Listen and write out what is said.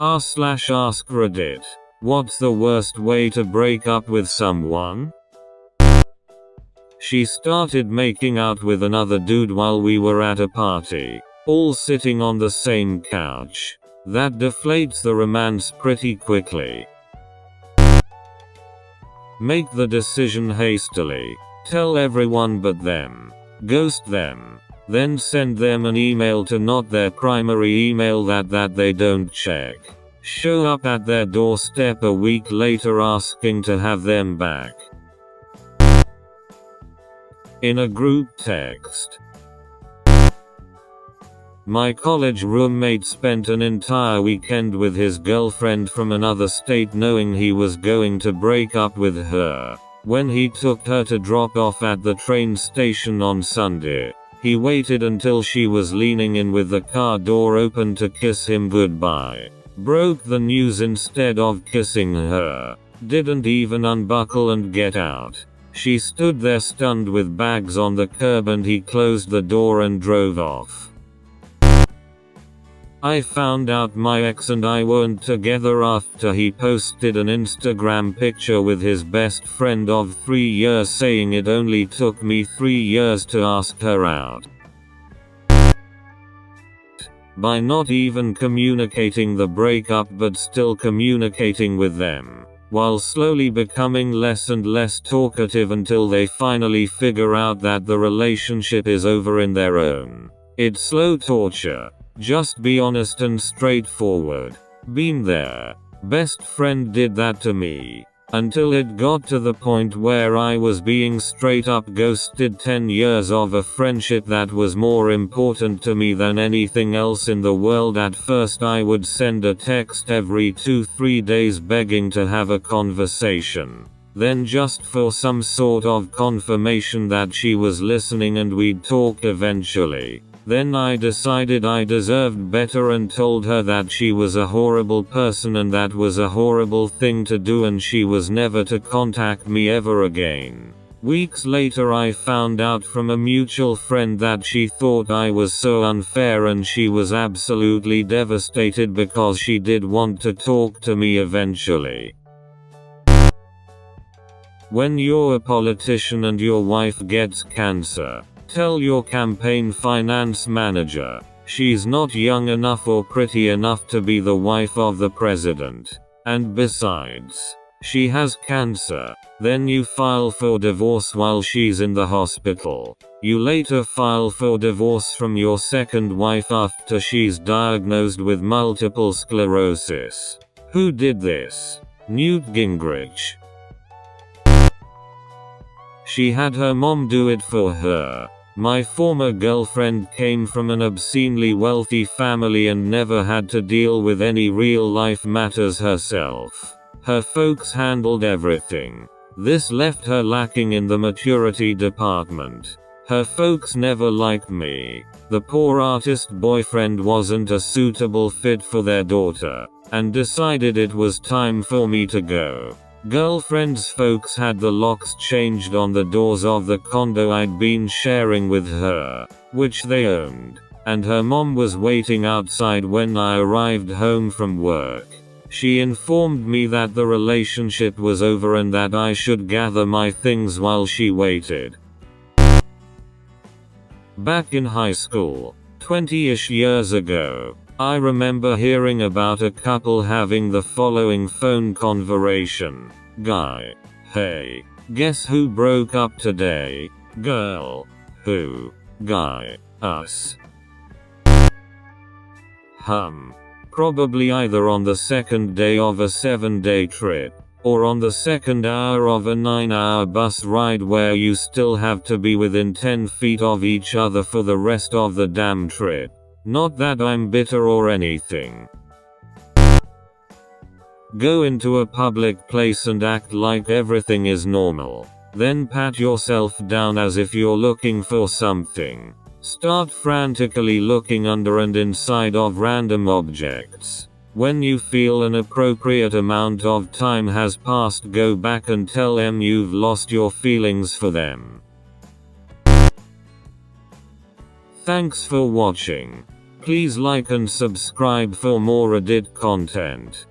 r/AskReddit. What's the worst way to break up with someone? She started making out with another dude while we were at a party, all sitting on the same couch. That deflates the romance pretty quickly. Make the decision hastily. Tell everyone but them. Ghost them. Then send them an email to not their primary email that they don't check. Show up at their doorstep a week later asking to have them back. In a group text. My college roommate spent an entire weekend with his girlfriend from another state knowing he was going to break up with her. When he took her to drop off at the train station on Sunday, he waited until she was leaning in with the car door open to kiss him goodbye. Broke the news instead of kissing her. Didn't even unbuckle and get out. She stood there stunned with bags on the curb and he closed the door and drove off. I found out my ex and I weren't together after he posted an Instagram picture with his best friend of 3 years saying it only took me 3 years to ask her out. By not even communicating the breakup but still communicating with them, while slowly becoming less and less talkative until they finally figure out that the relationship is over in their own. It's slow torture. Just be honest and straightforward. Been there. Best friend did that to me. Until it got to the point where I was being straight up ghosted. 10 years of a friendship that was more important to me than anything else in the world. At first I would send a text every 2-3 days begging to have a conversation. Then just for some sort of confirmation that she was listening and we'd talk eventually. Then I decided I deserved better and told her that she was a horrible person and that was a horrible thing to do and she was never to contact me ever again. Weeks later I found out from a mutual friend that she thought I was so unfair and she was absolutely devastated because she did want to talk to me eventually. When you're a politician and your wife gets cancer, tell your campaign finance manager, she's not young enough or pretty enough to be the wife of the president. And besides, she has cancer. Then you file for divorce while she's in the hospital. You later file for divorce from your second wife after she's diagnosed with multiple sclerosis. Who did this? Newt Gingrich. She had her mom do it for her. My former girlfriend came from an obscenely wealthy family and never had to deal with any real-life matters herself. Her folks handled everything. This left her lacking in the maturity department. Her folks never liked me. The poor artist boyfriend wasn't a suitable fit for their daughter, and decided it was time for me to go. Girlfriend's folks had the locks changed on the doors of the condo I'd been sharing with her, which they owned, and her mom was waiting outside when I arrived home from work. She informed me that the relationship was over and that I should gather my things while she waited. Back in high school, 20-ish years ago, I remember hearing about a couple having the following phone conversation. Guy: hey, guess who broke up today? Girl: who? Guy: us. Probably either on the second day of a 7-day trip, or on the second hour of a 9-hour bus ride where you still have to be within 10 feet of each other for the rest of the damn trip. Not that I'm bitter or anything. Go into a public place and act like everything is normal. Then pat yourself down as if you're looking for something. Start frantically looking under and inside of random objects. When you feel an appropriate amount of time has passed, go back and tell them you've lost your feelings for them. Thanks for watching. Please like and subscribe for more Reddit content.